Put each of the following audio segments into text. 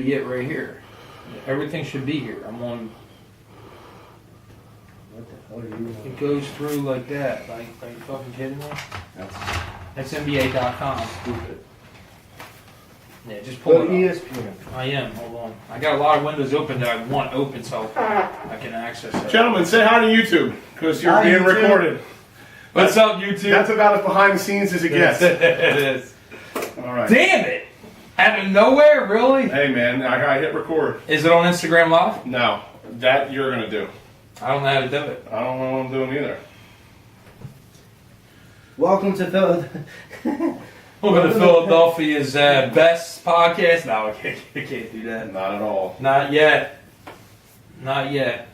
It right here. Everything should be here. I'm on. What the hell are you It goes through like that. Like, are you fucking kidding me? That's NBA.com. stupid? Yeah, just pull Go it up. ESPN. I am. Hold on. I got a lot of windows open that I want open so I can access it. Gentlemen, say hi to YouTube, because you're Hi, being YouTube. recorded. What's up, YouTube? That's about as behind the scenes as it gets. it is. All right. Damn it! Out of nowhere, really? Hey, man, I hit record. Is it on Instagram Live? No, that you're going to do. I don't know how to do it. I don't know what I'm doing either. Welcome to Welcome to Philadelphia's best podcast. No, I can't do that. Not at all. Not yet. Not yet.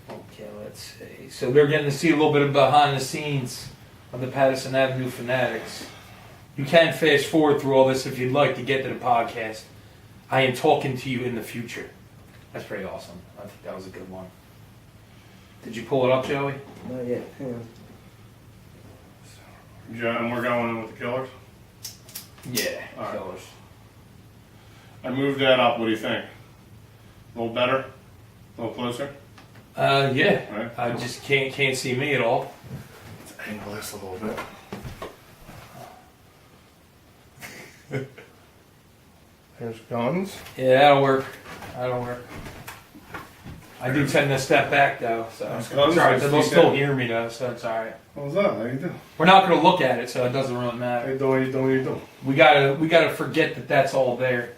Okay, let's see. So they're getting to see a little bit of behind the scenes of the Pattison Ave Phanatics. You can fast forward through all this if you'd like to get to the podcast. I am talking to you in the future. That's pretty awesome. I think that was a good one. Did you pull it up, Joey? Not yet. Hang on. And we're going in with the killers? Yeah. All right. Killers. I moved that up. What do you think? A little better? A little closer? Yeah. Right. I just can't see me at all. Let's angle this a little bit. There's guns. Yeah, that'll work. That'll work. I do tend to step back though, so That's it's good. alright. They'll still Decent. hear me though, so it's alright. What was that? How you doing? We're not gonna look at it, so it doesn't really How matter. you doing? What you doing? We gotta forget that that's all there.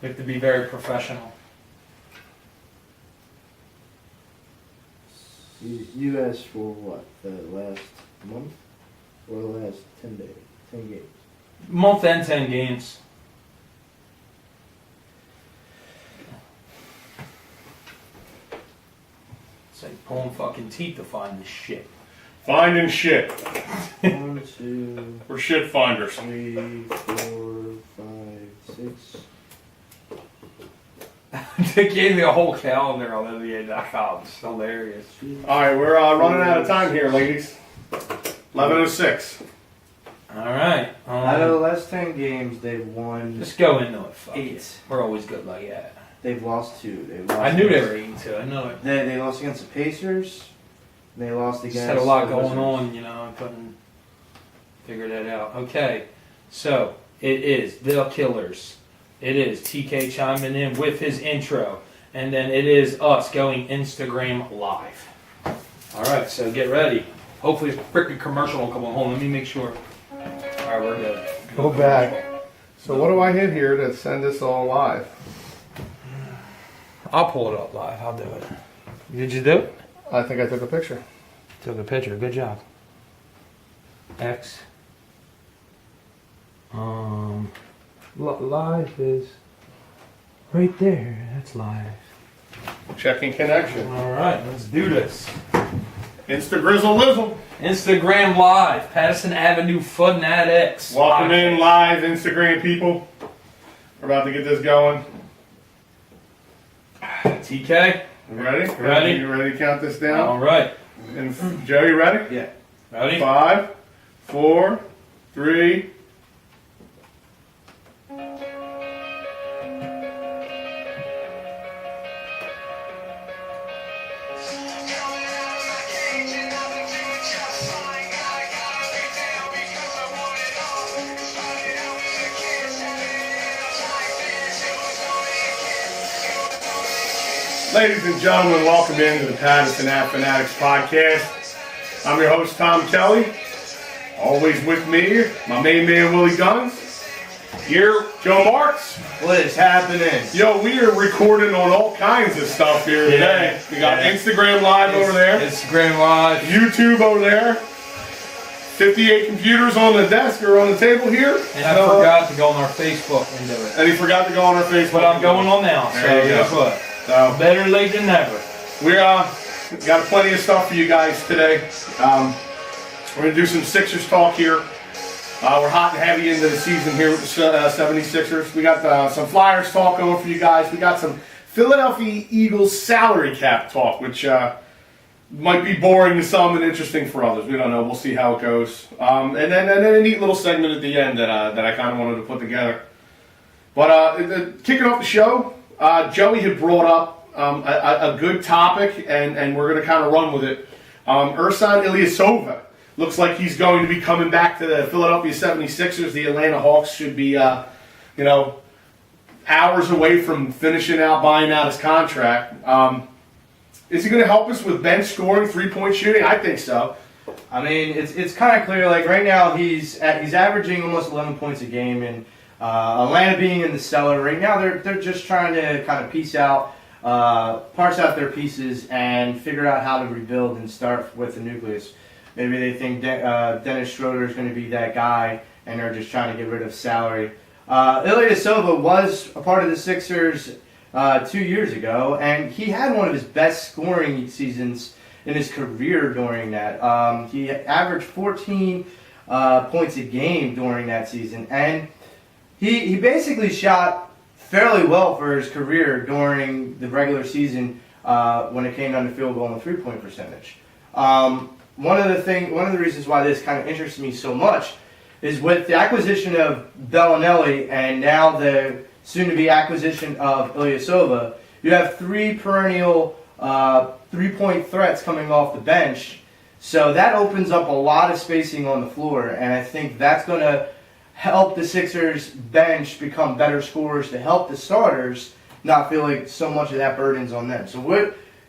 We have to be very professional. You guys for what? The last month? Or the last 10 days? 10 games? Month and 10 games. It's like pulling fucking teeth to find this shit. Finding shit. 1, 2, We're shit finders. 3, 4, 5, 6. They gave me a whole calendar on NBA.com. It's hilarious. All right, we're running out of time here, ladies. 11:06. Alright. Out of the last 10 games, they've won. Just go into it. Fuck 8. it. We're always good like that. They've lost 2. They've lost I knew they against- were 8-2. I know it. They lost against the Pacers. They lost against. Just had a lot the going Wizards. on, you know. I couldn't figure that out. Okay. So, it is The Killers. It is TK chiming in with his intro. And then it is us going Instagram Live. Alright, so get ready. Hopefully this freaking commercial will come on. Hold on, let me make sure. Alright, we're good. Go back. So what do I hit here to send this all live? I'll pull it up live. I'll do it. Did you do it? I think I took a picture. Took a picture. Good job. X. Live is right there. That's live. Checking connection. All right, let's do this. Insta Grizzle Lizzle. Instagram Live, Pattison Ave Phanatics. Welcome in live, Instagram people. We're about to get this going. TK. You ready? Ready. You ready to count this All down? right. And Joe, you ready? Yeah. Ready? 5, 4, 3. Ladies and gentlemen, welcome into the Pattison Ave Phanatics podcast. I'm your host, Tom Kelly. Always with me, my main man, Willie Guns. Here, Joe Marks. What is happening? Yo, we are recording on all kinds of stuff here today. We got Instagram Live over there, Instagram Live. YouTube over there, 58 computers on the desk or on the table here. And I forgot to go on our Facebook and do it. And he forgot to go on our Facebook. But I'm going on now, so There you guess go. what? So, Better late than never. we got plenty of stuff for you guys today. We're going to do some Sixers talk here. We're hot and heavy into the season here with the 76ers. We got some Flyers talk over for you guys. We got some Philadelphia Eagles salary cap talk, which might be boring to some and interesting for others. We don't know. We'll see how it goes. And then a neat little segment at the end that I kind of wanted to put together. But kicking off the show, Joey had brought up a good topic, and we're going to kind of run with it. Ersan Ilyasova looks like he's going to be coming back to the Philadelphia 76ers. The Atlanta Hawks should be, hours away from buying out his contract. Is he going to help us with bench scoring, 3-point shooting? I think so. I mean, it's kind of clear. Like right now, he's averaging almost 11 points a game, and Atlanta being in the cellar right now, they're just trying to kind of parse out their pieces and figure out how to rebuild and start with the nucleus. Maybe they think Dennis Schroeder is going to be that guy, and they're just trying to get rid of salary. Ilyasova was a part of the Sixers 2 years ago, and he had one of his best scoring seasons in his career during that. He averaged 14 points a game during that season, and he basically shot fairly well for his career during the regular season when it came down to field goal and three-point percentage. One of the reasons why this kind of interests me so much is with the acquisition of Bellinelli and now the soon-to-be acquisition of Ilyasova, you have three perennial three-point threats coming off the bench. So that opens up a lot of spacing on the floor, and I think that's going to help the Sixers bench become better scorers to help the starters not feel like so much of that burden's on them. So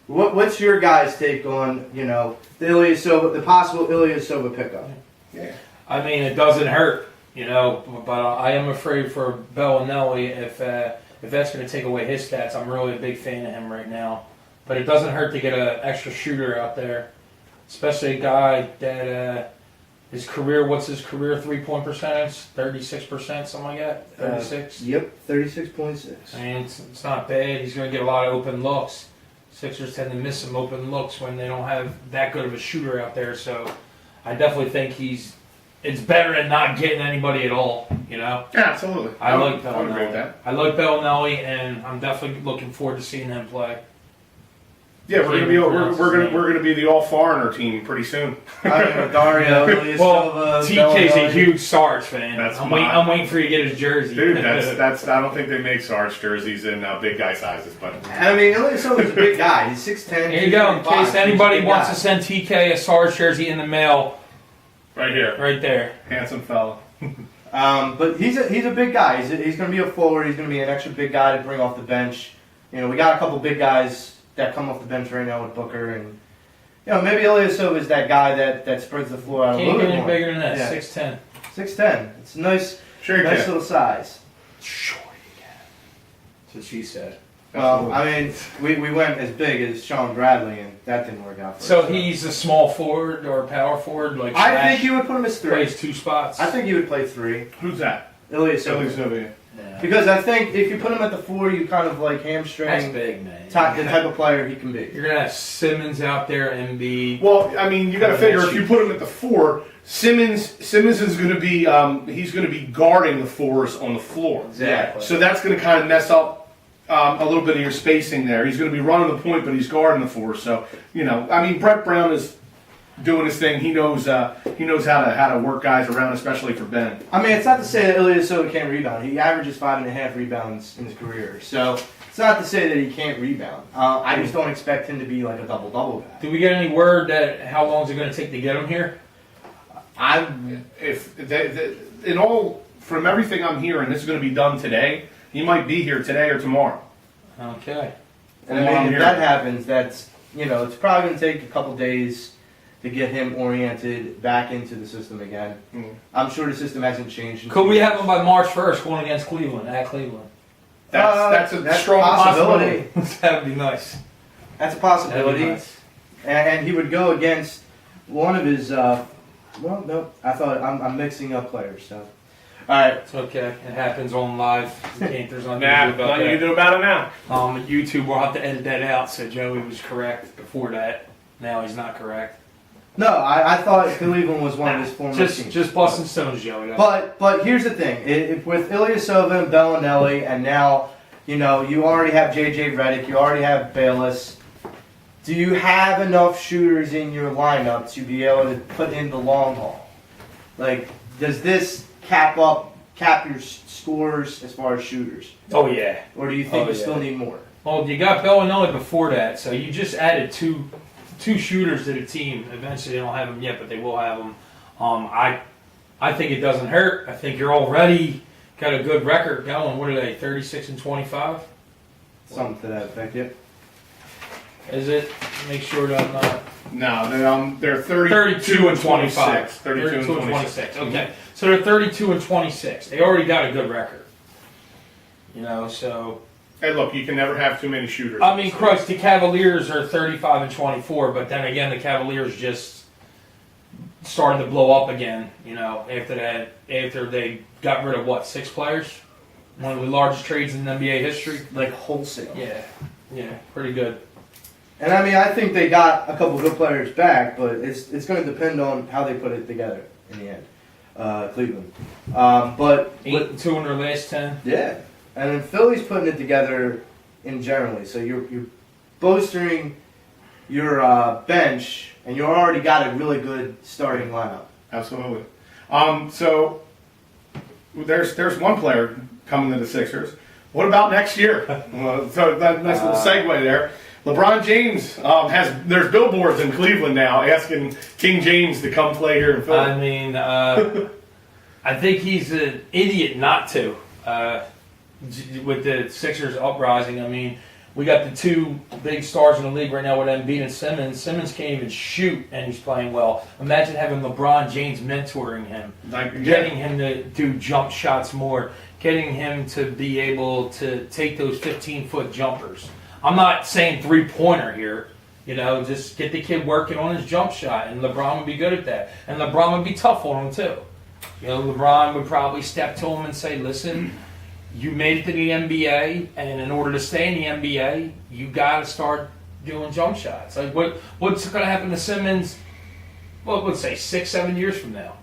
what's your guys' take on the possible Ilyasova pickup? Yeah. I mean, it doesn't hurt, but I am afraid for Bellinelli if that's going to take away his stats. I'm really a big fan of him right now. But it doesn't hurt to get an extra shooter out there, especially a guy that what's his career three-point percentage? 36%, something like that? 36? Yep, 36.6. I mean, it's not bad. He's going to get a lot of open looks. Sixers tend to miss some open looks when they don't have that good of a shooter out there. So I definitely think it's better than not getting anybody at all, Yeah, absolutely. I like I would agree with Bellinelli. that. I like Bellinelli, and I'm definitely looking forward to seeing him play. Yeah, we're gonna be the all foreigner team pretty soon. Dario, Ilyasova, Well, TK's a Bellinelli. huge Sarge fan. That's I'm waiting for you to get his jersey. Dude, that's. I don't think they make Sarge jerseys in big guy sizes, but I mean, Ilyasova's a big guy. He's 6'10". Here you go. In case anybody wants to send TK a Sarge jersey in the mail, right here, right there. handsome fella. But he's a big guy. He's going to be a forward. He's going to be an extra big guy to bring off the bench. We got a couple big guys that come off the bench right now with Booker, and maybe Ilyasova is that guy that spreads the floor out a Can't little get bit any more. bigger than that. Yeah. 6'10". 6'10". It's a nice little size. Sure you can. That's what she said. Well, I mean, we went as big as Sean Bradley, and that didn't work out for So us. he's a small forward or a power forward, like I think you would put him as 3. plays 2 spots. I think you would play 3. Who's that? Ilyasova. Yeah. Because I think if you put him at the 4, you kind of like hamstring That's big, man. the type of player he can be. You're gonna have Simmons out there, Embiid. Well, I mean, you got to figure if you put him at the 4, Simmons is going to be he's going to be guarding the 4s on the floor. Exactly. So that's going to kind of mess up a little bit of your spacing there. He's going to be running the point, but he's guarding the 4. So I mean, Brett Brown is doing his thing. He knows how to work guys around, especially for Ben. I mean, it's not to say that Ilyasova can't rebound. He averages 5.5 rebounds in his career. So it's not to say that he can't rebound. I just don't expect him to be like a double-double guy. Did we get any word that how long is it going to take to get him here? From everything I'm hearing, this is going to be done today. He might be here today or tomorrow. Okay. And I mean, if that happens, that's it's probably going to take a couple days to get him oriented back into the system again. Mm. I'm sure the system hasn't changed. Could we have him by March 1st going against Cleveland, at Cleveland? That's a strong possibility. That would be nice. That's a possibility. That'd be nice. And he would go against one of his. Well, no, I thought I'm mixing up players. So, all right. It's okay. It happens on live. There's nothing Nah, to do about nothing you that. can do about it now. YouTube, we'll have to edit that out. So Joey was correct before that. Now he's not correct. No, I thought Cleveland was one of his former teams. Just busting stones, Joey. But here's the thing: with Ilyasova and Bellinelli, and now you already have JJ Redick, you already have Bayless. Do you have enough shooters in your lineup to be able to put in the long haul? Like, does this cap up cap your scores as far as shooters? Oh yeah. Or do you think Oh, you yeah. still need more? Well, you got Bellinelli before that, so you just added two shooters to the team. Eventually, they don't have them yet, but they will have them. I think it doesn't hurt. I think you're already got a good record going. What are they? 36 and 25. Something to that effect, yeah. Is it? Make sure that I'm not. No, they're 32 and 25. 32 and 26. Okay, so they're 32 and 26. They already got a good record. You know, so. Hey, look, you can never have too many shooters. I mean, Christ, the Cavaliers are 35 and 24, but then again, the Cavaliers just started to blow up again. You know, after they got rid of what, 6 players, one of the largest trades in NBA history. Like wholesale. Yeah, pretty good. And I mean, I think they got a couple good players back, but it's going to depend on how they put it together in the end. Cleveland. But 8 and 2 in their last 10. yeah, and then Philly's putting it together in generally. So you're bolstering your bench, and you already got a really good starting lineup. Absolutely. So there's one player coming to the Sixers. What about next year? So that nice little segue there. LeBron James there's billboards in Cleveland now asking King James to come play here in Philly. I mean, I think he's an idiot not to. With the Sixers uprising, I mean, we got the 2 big stars in the league right now with Embiid and Simmons. Simmons can't even shoot, and he's playing well. Imagine having LeBron James mentoring him, getting him to do jump shots more, getting him to be able to take those 15-foot jumpers. I'm not saying three-pointer here. You know, just get the kid working on his jump shot, and LeBron would be good at that. And LeBron would be tough on him, too. You know, LeBron would probably step to him and say, listen, you made it to the NBA, and in order to stay in the NBA, you got to start doing jump shots. Like, what's going to happen to Simmons, well, let's say 6-7 years from now,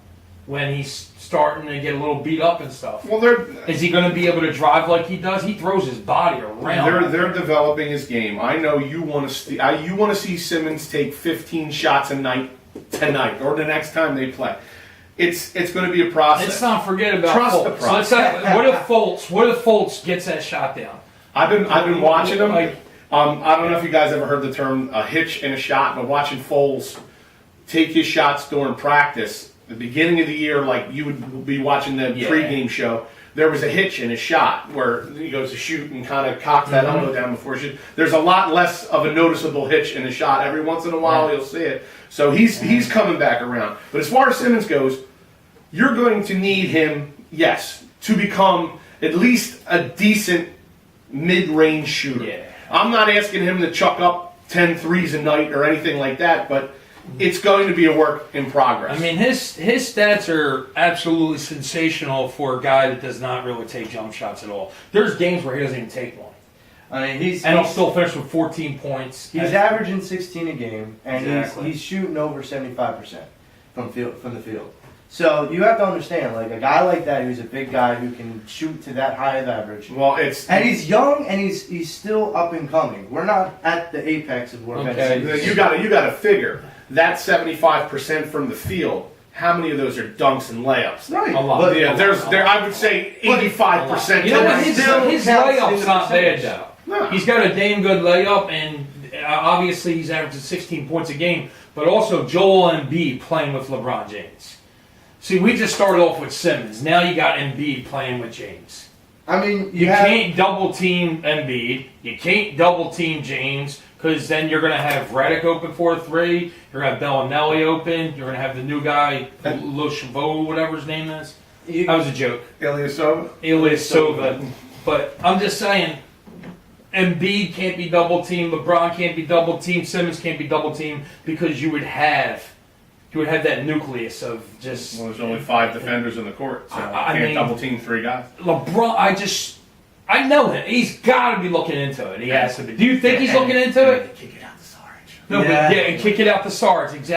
when he's starting to get a little beat up and stuff? Well, is he going to be able to drive like he does? He throws his body around. They're developing his game. I know you want to see Simmons take 15 shots a night tonight or the next time they play. It's going to be a process. Let's not forget about Trust Fultz. the process. What if Fultz gets that shot down? I've been watching him. I don't know if you guys ever heard the term a hitch in a shot, but watching Foles take his shots during practice, the beginning of the year, like you would be watching the pregame show, there was a hitch in his shot where he goes to shoot and kind of cocks that elbow down before he shoots. There's a lot less of a noticeable hitch in the shot. Every once in a while you'll see it. So he's coming back around. But as far as Simmons goes, you're going to need him, yes, to become at least a decent mid-range shooter. Yeah. I'm not asking him to chuck up 10 threes a night or anything like that, but it's going to be a work in progress. I mean, his stats are absolutely sensational for a guy that does not really take jump shots at all. There's games where he doesn't even take one. I mean, he'll still finish with 14 points. He's averaging 16 a game, and Exactly. he's shooting over 75% from the field. So you have to understand, like a guy like that, who's a big guy who can shoot to that high of average. Well, and he's young, and he's still up and coming. We're not at the apex of where Ben Simmons is. You got to figure that 75% from the field. How many of those are dunks and layups? Right. A lot. But, Yeah, I would say 85%. You know what? His counts layup's in the not bad, percentage. though. No. He's got a damn good layup, and obviously he's averaging 16 points a game, but also Joel Embiid playing with LeBron James. See, we just started off with Simmons. Now you got Embiid playing with James. I mean, You can't double team Embiid. You can't double team James, because then you're going to have Redick open for a 3. You're going to have Bellinelli open. You're going to have the new guy, Le Chavot, whatever his name is. That was a joke. Ilyasova. But I'm just saying, Embiid can't be double teamed. LeBron can't be double teamed. Simmons can't be double teamed, because you would have that nucleus of just. Well, there's only 5 defenders in the court, so you I can't mean, double team 3 guys. LeBron, I know him. He's got to be looking into it. He has to be. Do you think he's looking into it? Kick it out the Sarge. No, and kick it out the Sarge. Exactly.